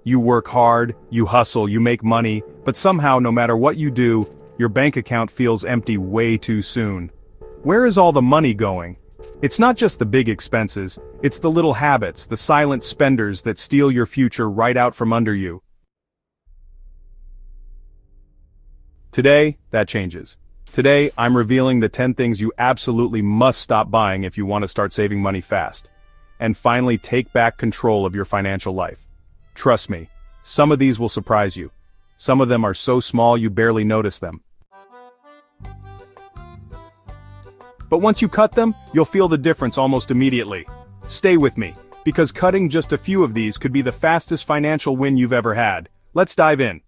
You work hard, you hustle, you make money, but somehow no matter what you do, your bank account feels empty way too soon. Where is all the money going? It's not just the big expenses, it's the little habits, the silent spenders that steal your future right out from under you. Today, that changes. Today, I'm revealing the 10 things you absolutely must stop buying if you want to start saving money fast. And finally take back control of your financial life. Trust me, some of these will surprise you. Some of them are so small you barely notice them. But once you cut them, you'll feel the difference almost immediately. Stay with me, because cutting just a few of these could be the fastest financial win you've ever had. Let's dive in.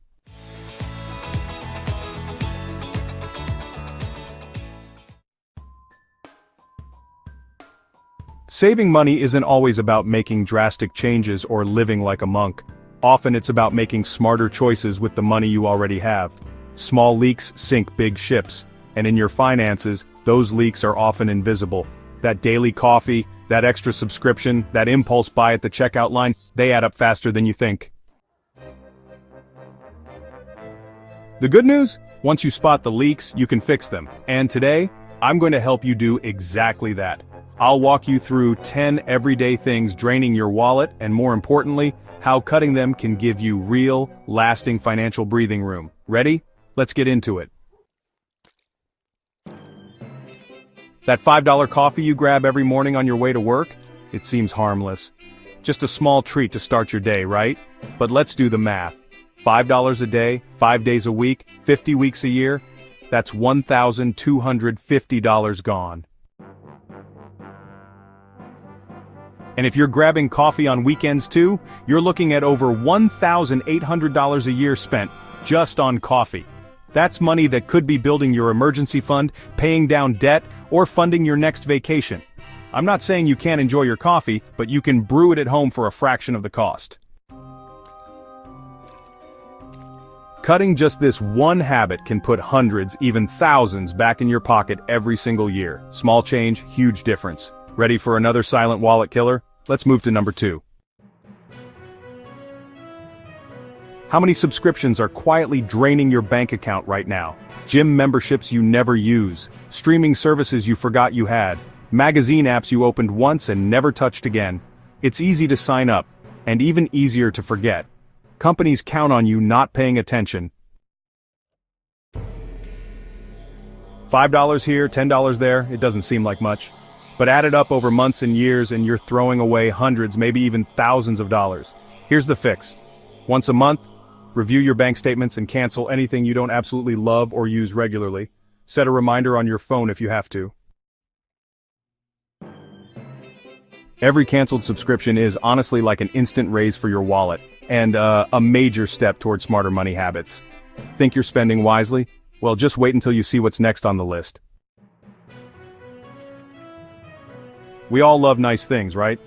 Saving money isn't always about making drastic changes or living like a monk. Often it's about making smarter choices with the money you already have. Small leaks sink big ships, and in your finances, those leaks are often invisible. That daily coffee, that extra subscription, that impulse buy at the checkout line, they add up faster than you think. The good news? Once you spot the leaks, you can fix them. And today, I'm going to help you do exactly that. I'll walk you through 10 everyday things draining your wallet, and more importantly, how cutting them can give you real, lasting financial breathing room. Ready? Let's get into it. That $5 coffee you grab every morning on your way to work? It seems harmless. Just a small treat to start your day, right? But let's do the math. $5 a day, 5 days a week, 50 weeks a year? That's $1,250 gone. And if you're grabbing coffee on weekends too, you're looking at over $1,800 a year spent just on coffee. That's money that could be building your emergency fund, paying down debt, or funding your next vacation. I'm not saying you can't enjoy your coffee, but you can brew it at home for a fraction of the cost. Cutting just this one habit can put hundreds, even thousands, back in your pocket every single year. Small change, huge difference. Ready for another silent wallet killer? Let's move to number 2. How many subscriptions are quietly draining your bank account right now? Gym memberships you never use, streaming services you forgot you had, magazine apps you opened once and never touched again. It's easy to sign up, and even easier to forget. Companies count on you not paying attention. $5 here, $10 there, it doesn't seem like much. But add it up over months and years and you're throwing away hundreds, maybe even thousands of dollars. Here's the fix. Once a month, review your bank statements and cancel anything you don't absolutely love or use regularly. Set a reminder on your phone if you have to. Every canceled subscription is honestly like an instant raise for your wallet, and a major step towards smarter money habits. Think you're spending wisely? Well, just wait until you see what's next on the list. We all love nice things, right?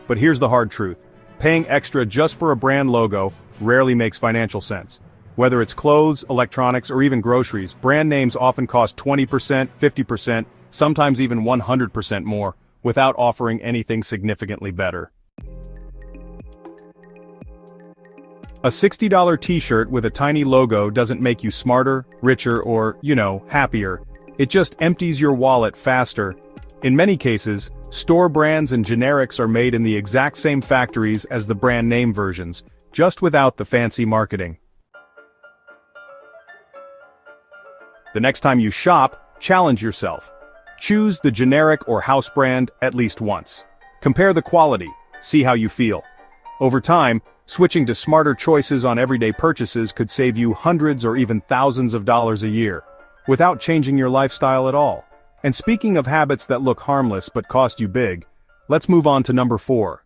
But here's the hard truth. Paying extra just for a brand logo rarely makes financial sense. Whether it's clothes, electronics, or even groceries, brand names often cost 20%, 50%, sometimes even 100% more, without offering anything significantly better. A $60 t-shirt with a tiny logo doesn't make you smarter, richer, or, happier. It just empties your wallet faster. In many cases, store brands and generics are made in the exact same factories as the brand name versions, just without the fancy marketing. The next time you shop, challenge yourself. Choose the generic or house brand at least once. Compare the quality, see how you feel. Over time, switching to smarter choices on everyday purchases could save you hundreds or even thousands of dollars a year, without changing your lifestyle at all. And speaking of habits that look harmless but cost you big, let's move on to number 4.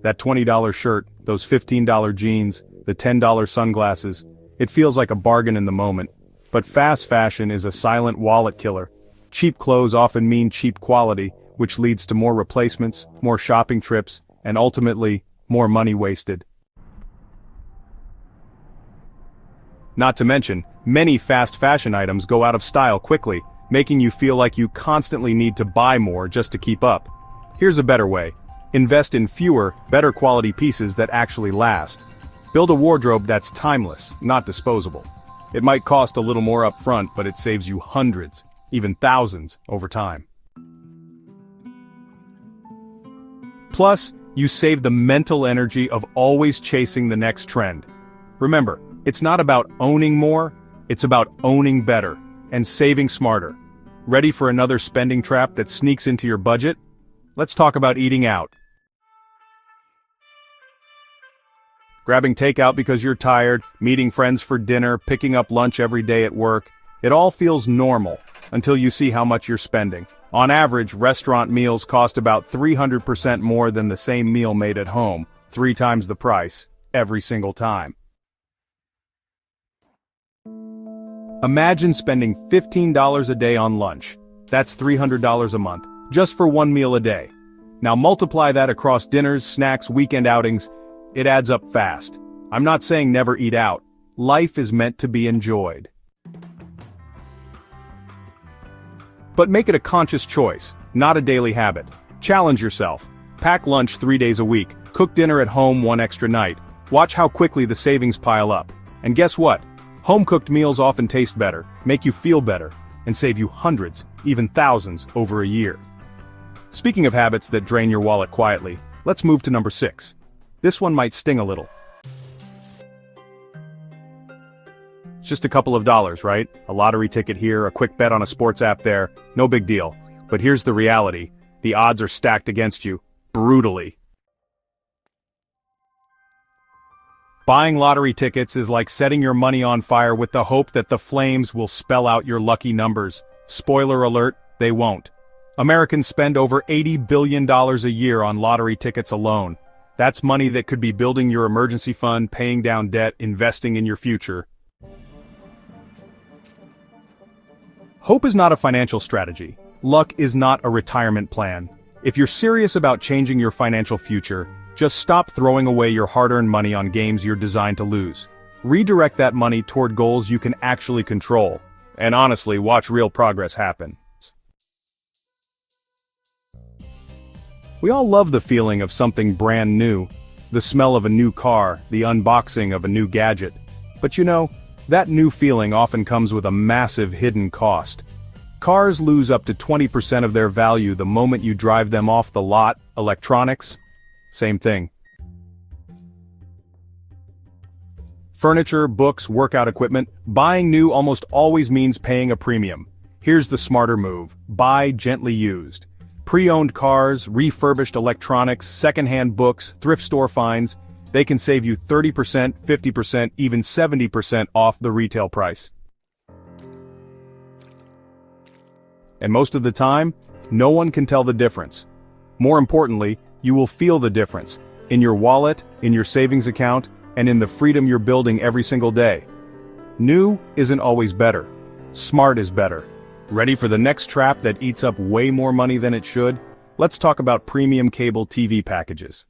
That $20 shirt, those $15 jeans, the $10 sunglasses, it feels like a bargain in the moment. But fast fashion is a silent wallet killer. Cheap clothes often mean cheap quality, which leads to more replacements, more shopping trips, and ultimately, more money wasted. Not to mention, many fast fashion items go out of style quickly, making you feel like you constantly need to buy more just to keep up. Here's a better way. Invest in fewer, better quality pieces that actually last. Build a wardrobe that's timeless, not disposable. It might cost a little more up front, but it saves you hundreds, even thousands, over time. Plus, you save the mental energy of always chasing the next trend. Remember, it's not about owning more, it's about owning better and saving smarter. Ready for another spending trap that sneaks into your budget? Let's talk about eating out. Grabbing takeout because you're tired, meeting friends for dinner, picking up lunch every day at work. It all feels normal until you see how much you're spending. On average, restaurant meals cost about 300% more than the same meal made at home, 3 times the price, every single time. Imagine spending $15 a day on lunch. That's $300 a month, just for one meal a day. Now multiply that across dinners, snacks, weekend outings. It adds up fast. I'm not saying never eat out. Life is meant to be enjoyed. But make it a conscious choice, not a daily habit. Challenge yourself. Pack lunch 3 days a week, cook dinner at home 1 extra night. Watch how quickly the savings pile up. And guess what? Home-cooked meals often taste better, make you feel better, and save you hundreds, even thousands, over a year. Speaking of habits that drain your wallet quietly, let's move to number 6. This one might sting a little. It's just a couple of dollars, right? A lottery ticket here, a quick bet on a sports app there, no big deal. But here's the reality. The odds are stacked against you, brutally. Buying lottery tickets is like setting your money on fire with the hope that the flames will spell out your lucky numbers. Spoiler alert, they won't. Americans spend over $80 billion a year on lottery tickets alone. That's money that could be building your emergency fund, paying down debt, investing in your future. Hope is not a financial strategy. Luck is not a retirement plan. If you're serious about changing your financial future, just stop throwing away your hard-earned money on games you're designed to lose. Redirect that money toward goals you can actually control. And honestly, watch real progress happen. We all love the feeling of something brand new, the smell of a new car, the unboxing of a new gadget. But you know, that new feeling often comes with a massive hidden cost. Cars lose up to 20% of their value the moment you drive them off the lot. Electronics? Same thing. Furniture, books, workout equipment, buying new almost always means paying a premium. Here's the smarter move: buy gently used. Pre-owned cars, refurbished electronics, second-hand books, thrift store finds, they can save you 30%, 50%, even 70% off the retail price. And most of the time, no one can tell the difference. More importantly, you will feel the difference, in your wallet, in your savings account, and in the freedom you're building every single day. New isn't always better. Smart is better. Ready for the next trap that eats up way more money than it should? Let's talk about premium cable TV packages.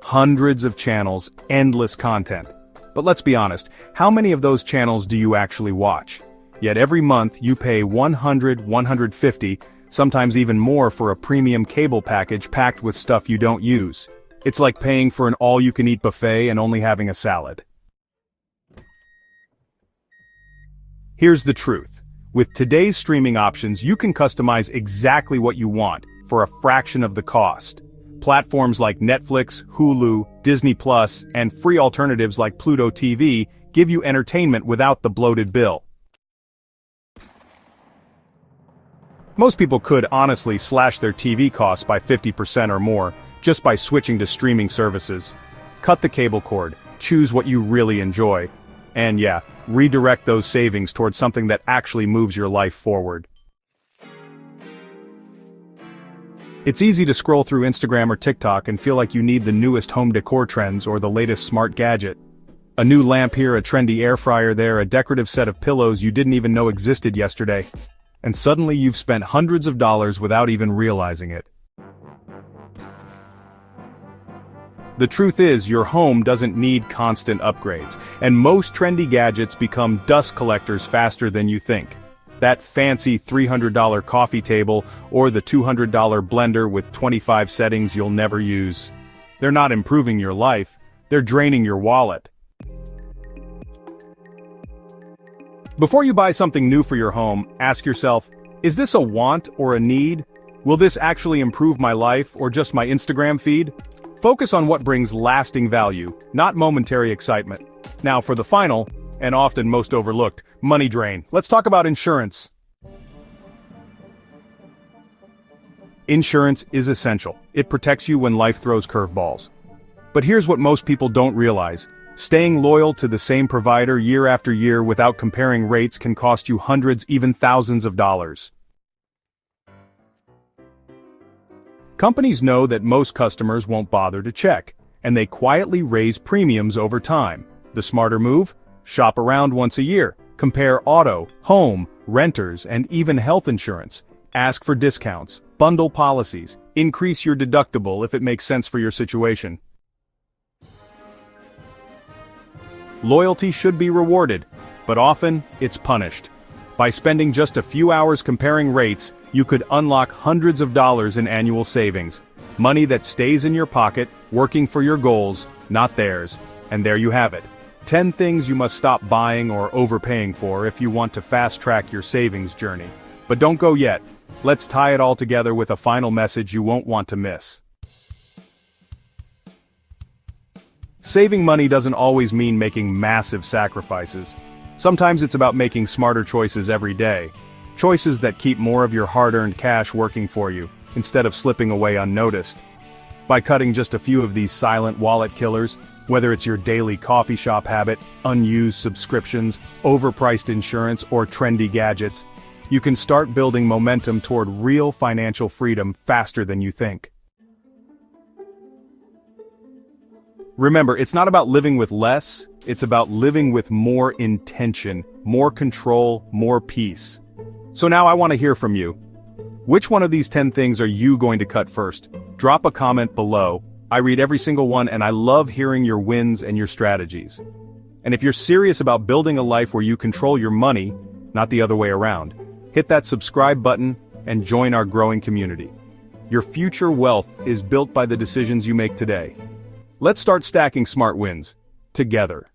Hundreds of channels, endless content. But let's be honest, how many of those channels do you actually watch? Yet every month you pay $100, $150, sometimes even more for a premium cable package packed with stuff you don't use. It's like paying for an all-you-can-eat buffet and only having a salad. Here's the truth. With today's streaming options, you can customize exactly what you want for a fraction of the cost. Platforms like Netflix, Hulu, Disney+, and free alternatives like Pluto TV give you entertainment without the bloated bill. Most people could honestly slash their TV costs by 50% or more just by switching to streaming services. Cut the cable cord, choose what you really enjoy, and yeah, redirect those savings towards something that actually moves your life forward. It's easy to scroll through Instagram or TikTok and feel like you need the newest home decor trends or the latest smart gadget. A new lamp here, a trendy air fryer there, a decorative set of pillows you didn't even know existed yesterday. And suddenly you've spent hundreds of dollars without even realizing it. The truth is, your home doesn't need constant upgrades, and most trendy gadgets become dust collectors faster than you think. That fancy $300 coffee table or the $200 blender with 25 settings you'll never use. They're not improving your life, they're draining your wallet. Before you buy something new for your home, ask yourself, is this a want or a need? Will this actually improve my life or just my Instagram feed? Focus on what brings lasting value, not momentary excitement. Now for the final, and often most overlooked, money drain. Let's talk about insurance. Insurance is essential. It protects you when life throws curveballs. But here's what most people don't realize. Staying loyal to the same provider year after year without comparing rates can cost you hundreds, even thousands of dollars. Companies know that most customers won't bother to check, and they quietly raise premiums over time. The smarter move? Shop around once a year. Compare auto, home, renters, and even health insurance. Ask for discounts, bundle policies, increase your deductible if it makes sense for your situation. Loyalty should be rewarded, but often, it's punished. By spending just a few hours comparing rates, you could unlock hundreds of dollars in annual savings. Money that stays in your pocket, working for your goals, not theirs. And there you have it. 10 things you must stop buying or overpaying for if you want to fast-track your savings journey. But don't go yet. Let's tie it all together with a final message you won't want to miss. Saving money doesn't always mean making massive sacrifices. Sometimes it's about making smarter choices every day. Choices that keep more of your hard-earned cash working for you, instead of slipping away unnoticed. By cutting just a few of these silent wallet killers, whether it's your daily coffee shop habit, unused subscriptions, overpriced insurance, or trendy gadgets, you can start building momentum toward real financial freedom faster than you think. Remember, it's not about living with less, it's about living with more intention, more control, more peace. So now I want to hear from you. Which one of these 10 things are you going to cut first? Drop a comment below. I read every single one and I love hearing your wins and your strategies. And if you're serious about building a life where you control your money, not the other way around, hit that subscribe button and join our growing community. Your future wealth is built by the decisions you make today. Let's start stacking smart wins together.